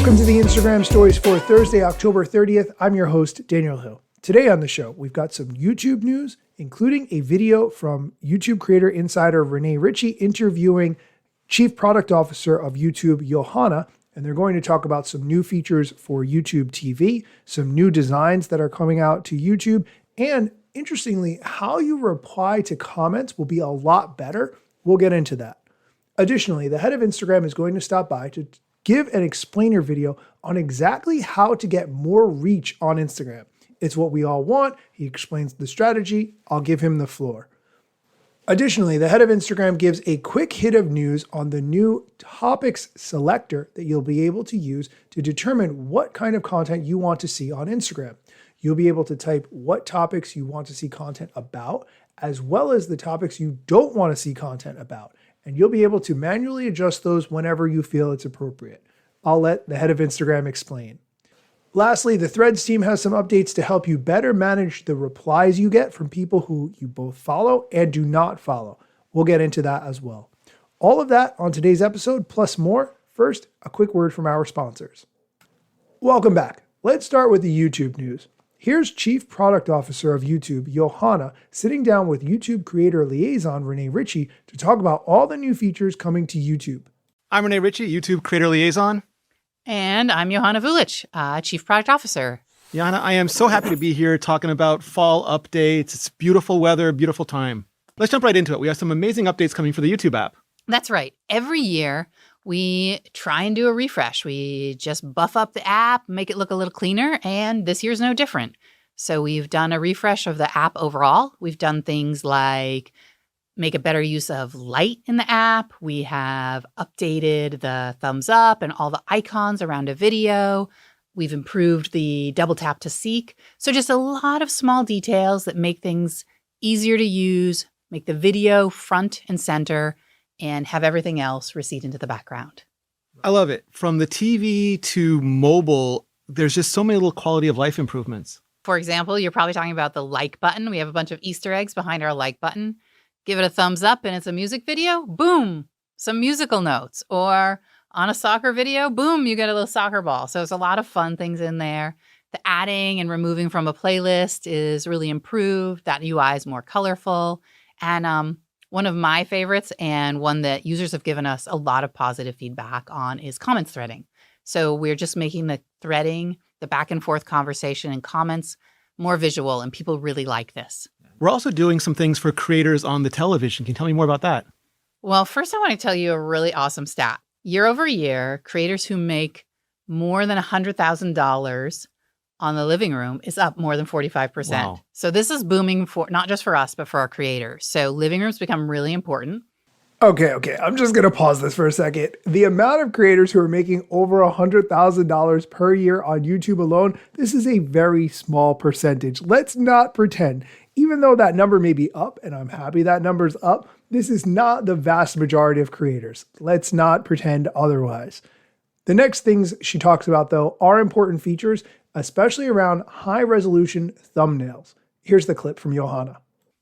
Welcome to the Instagram Stories for Thursday, October 30th. I'm your host, Daniel Hill. Today on the show, we've got some YouTube news, including a video from YouTube creator insider Renee Ritchie interviewing Chief Product Officer of YouTube, Johanna, and they're going to talk about some new features for YouTube TV, some new designs that are coming out to YouTube, and interestingly, how you reply to comments will be a lot better. We'll get into that. Additionally, the head of Instagram is going to stop by to give an explainer video on exactly how to get more reach on Instagram. It's what we all want. He explains the strategy. I'll give him the floor. Additionally, the head of Instagram gives a quick hit of news on the new topics selector that you'll be able to use to determine what kind of content you want to see on Instagram. You'll be able to type what topics you want to see content about, as well as the topics you don't want to see content about. And you'll be able to manually adjust those whenever you feel it's appropriate. I'll let the head of Instagram explain. Lastly, the Threads team has some updates to help you better manage the replies you get from people who you both follow and do not follow. We'll get into that as well. All of that on today's episode, plus more. First, a quick word from our sponsors. Welcome back. Let's start with the YouTube news. Here's Chief Product Officer of YouTube, Johanna, sitting down with YouTube Creator Liaison Renee Ritchie to talk about all the new features coming to YouTube. I'm Renee Ritchie, YouTube Creator Liaison. And I'm Johanna Vulic, Chief Product Officer. Johanna, I am so happy to be here talking about fall updates. It's beautiful weather, beautiful time. Let's jump right into it. We have some amazing updates coming for the YouTube app. That's right. Every year, we try and do a refresh. We just buff up the app, make it look a little cleaner, and this year's no different. So we've done a refresh of the app overall. We've done things like make a better use of light in the app. We have updated the thumbs up and all the icons around a video. We've improved the double tap to seek. So just a lot of small details that make things easier to use, make the video front and center, and have everything else recede into the background. I love it. From the TV to mobile, there's just so many little quality of life improvements. For example, you're probably talking about the like button. We have a bunch of Easter eggs behind our like button. Give it a thumbs up and it's a music video, boom, some musical notes. Or on a soccer video, boom, you get a little soccer ball. So there's a lot of fun things in there. The adding and removing from a playlist is really improved. That UI is more colorful. And one of my favorites and one that users have given us a lot of positive feedback on is comments threading. So we're just making the threading, the back and forth conversation and comments more visual, and people really like this. We're also doing some things for creators on the television. Can you tell me more about that? Well, first I want to tell you a really awesome stat. Year over year, creators who make more than $100,000 on the living room is up more than 45%. Wow. So this is booming for not just for us, but for our creators. So living rooms become really important. Okay. I'm just going to pause this for a second. The amount of creators who are making over $100,000 per year on YouTube alone, this is a very small percentage. Let's not pretend. Even though that number may be up, and I'm happy that number's up, this is not the vast majority of creators. Let's not pretend otherwise. The next things she talks about, though, are important features, especially around high-resolution thumbnails. Here's the clip from Johanna.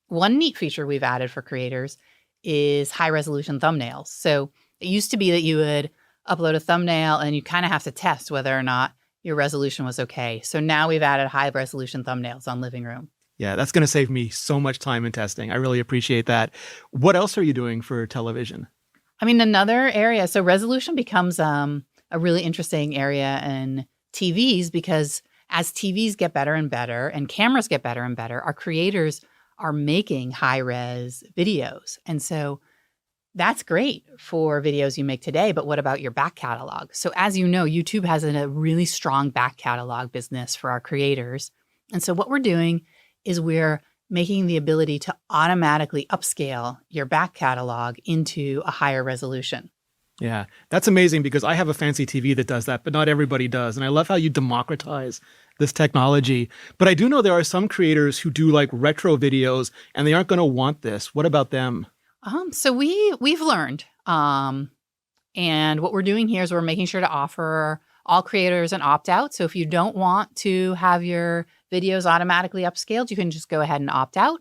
One neat feature we've added for creators is high-resolution thumbnails. So it used to be that you would upload a thumbnail and you kind of have to test whether or not your resolution was okay. So now we've added high-resolution thumbnails on Living Room. Yeah, that's going to save me so much time in testing. I really appreciate that. What else are you doing for television? I mean, another area, so resolution becomes a really interesting area in TVs because as TVs get better and better and cameras get better and better, our creators are making high-res videos. And so that's great for videos you make today, but what about your back catalog? So as you know, YouTube has a really strong back catalog business for our creators. And so what we're doing is we're making the ability to automatically upscale your back catalog into a higher resolution. Yeah, that's amazing because I have a fancy TV that does that, but not everybody does. And I love how you democratize this technology. But I do know there are some creators who do like retro videos and they aren't going to want this. What about them? So we've learned, and what we're doing here is we're making sure to offer all creators an opt-out. So if you don't want to have your videos automatically upscaled, you can just go ahead and opt out.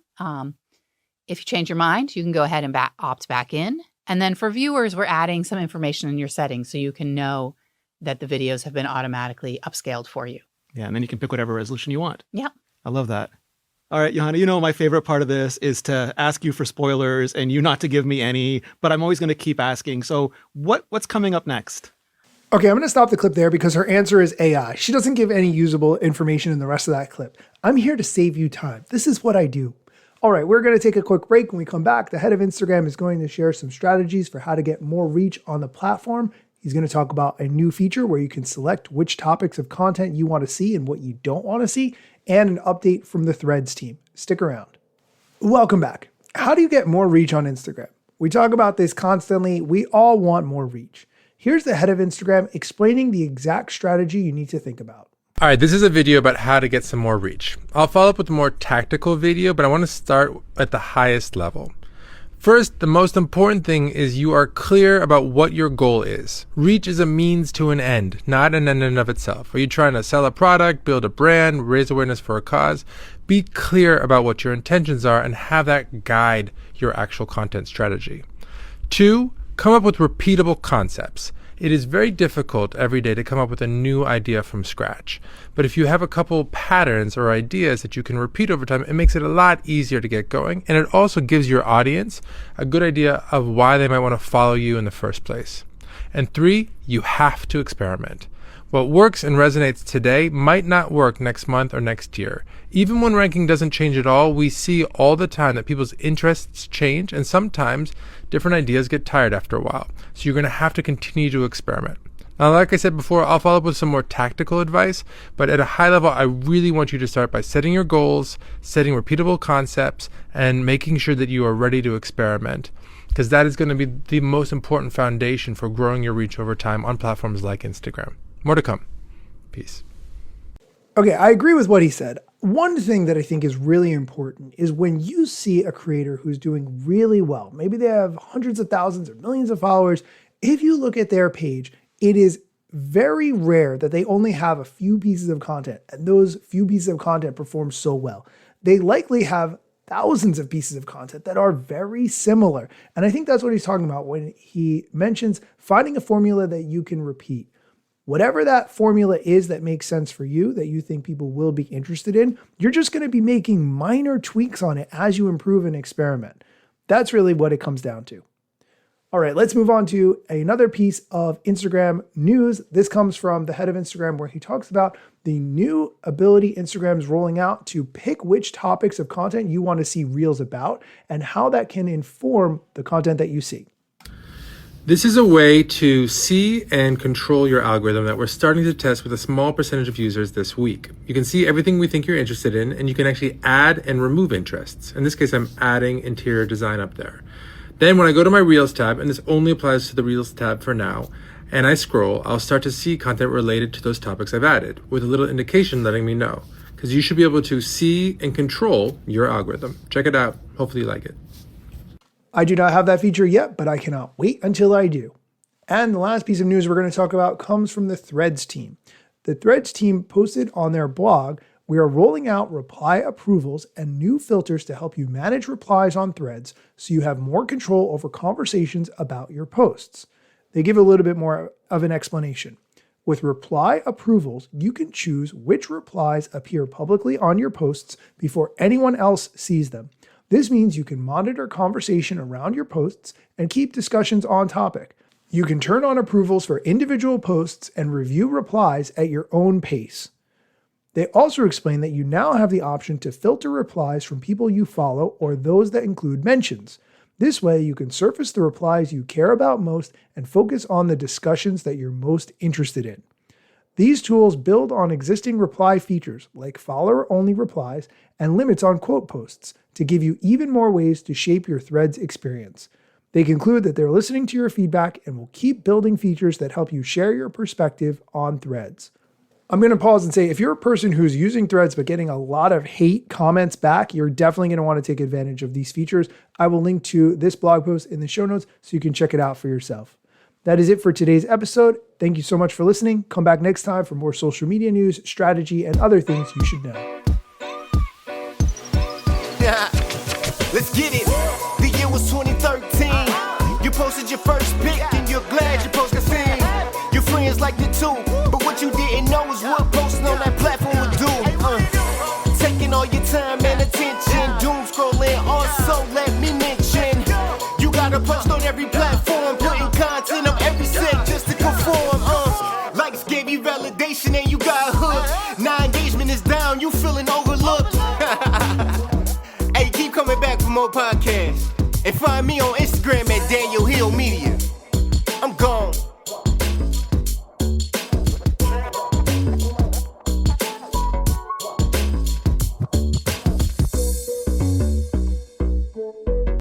If you change your mind, you can go ahead and opt back in. And then for viewers, we're adding some information in your settings so you can know that the videos have been automatically upscaled for you. Yeah, and then you can pick whatever resolution you want. Yeah. I love that. All right, Johanna, you know my favorite part of this is to ask you for spoilers and you not to give me any, but I'm always going to keep asking. So what's coming up next? Okay, I'm going to stop the clip there because her answer is AI. She doesn't give any usable information in the rest of that clip. I'm here to save you time. This is what I do. All right, we're going to take a quick break. When we come back, the head of Instagram is going to share some strategies for how to get more reach on the platform. He's going to talk about a new feature where you can select which topics of content you want to see and what you don't want to see, and an update from the Threads team. Stick around. Welcome back. How do you get more reach on Instagram? We talk about this constantly. We all want more reach. Here's the head of Instagram explaining the exact strategy you need to think about. All right, this is a video about how to get some more reach. I'll follow up with a more tactical video, but I want to start at the highest level. First, the most important thing is you are clear about what your goal is. Reach is a means to an end, not an end in of itself. Are you trying to sell a product, build a brand, raise awareness for a cause? Be clear about what your intentions are and have that guide your actual content strategy. 2, come up with repeatable concepts. It is very difficult every day to come up with a new idea from scratch. But if you have a couple patterns or ideas that you can repeat over time, it makes it a lot easier to get going. And it also gives your audience a good idea of why they might want to follow you in the first place. And 3, you have to experiment. What works and resonates today might not work next month or next year. Even when ranking doesn't change at all, we see all the time that people's interests change, and sometimes different ideas get tired after a while. So you're going to have to continue to experiment. Now, like I said before, I'll follow up with some more tactical advice, but at a high level, I really want you to start by setting your goals, setting repeatable concepts, and making sure that you are ready to experiment, because that is going to be the most important foundation for growing your reach over time on platforms like Instagram. More to come. Peace. Okay, I agree with what he said. One thing that I think is really important is when you see a creator who's doing really well, maybe they have hundreds of thousands or millions of followers, if you look at their page, it is very rare that they only have a few pieces of content and those few pieces of content perform so well. They likely have thousands of pieces of content that are very similar. And I think that's what he's talking about when he mentions finding a formula that you can repeat. Whatever that formula is that makes sense for you, that you think people will be interested in, you're just going to be making minor tweaks on it as you improve and experiment. That's really what it comes down to. All right, let's move on to another piece of Instagram news. This comes from the head of Instagram, where he talks about the new ability Instagram's rolling out to pick which topics of content you want to see reels about and how that can inform the content that you see. This is a way to see and control your algorithm that we're starting to test with a small percentage of users this week. You can see everything we think you're interested in, and you can actually add and remove interests. In this case, I'm adding interior design up there. Then when I go to my Reels tab, and this only applies to the Reels tab for now, and I scroll, I'll start to see content related to those topics I've added, with a little indication letting me know. Because you should be able to see and control your algorithm. Check it out. Hopefully you like it. I do not have that feature yet, but I cannot wait until I do. And the last piece of news we're going to talk about comes from the Threads team. The Threads team posted on their blog, we are rolling out reply approvals and new filters to help you manage replies on Threads so you have more control over conversations about your posts. They give a little bit more of an explanation. With reply approvals, you can choose which replies appear publicly on your posts before anyone else sees them. This means you can monitor conversation around your posts and keep discussions on topic. You can turn on approvals for individual posts and review replies at your own pace. They also explain that you now have the option to filter replies from people you follow or those that include mentions. This way, you can surface the replies you care about most and focus on the discussions that you're most interested in. These tools build on existing reply features like follower-only replies and limits on quote posts to give you even more ways to shape your Threads experience. They conclude that they're listening to your feedback and will keep building features that help you share your perspective on Threads. I'm going to pause and say, if you're a person who's using Threads but getting a lot of hate comments back, you're definitely going to want to take advantage of these features. I will link to this blog post in the show notes so you can check it out for yourself. That is it for today's episode. Thank you so much for listening. Come back next time for more social media news, strategy, and other things you should know. Let's get it. The year was 2013. You posted your first pic and you're glad your post got seen. Your friends like magnitude. But what you didn't know is what posting on that platform would do. Taking all your time and attention, doom scrolling. Also, let me mention, you gotta post on every platform, putting content on every set just to conform. Likes gave you validation and you got hooked. Now engagement is down, you feeling overlooked. Hey, keep coming back for more podcasts. And find me on Instagram at Daniel Hill Media.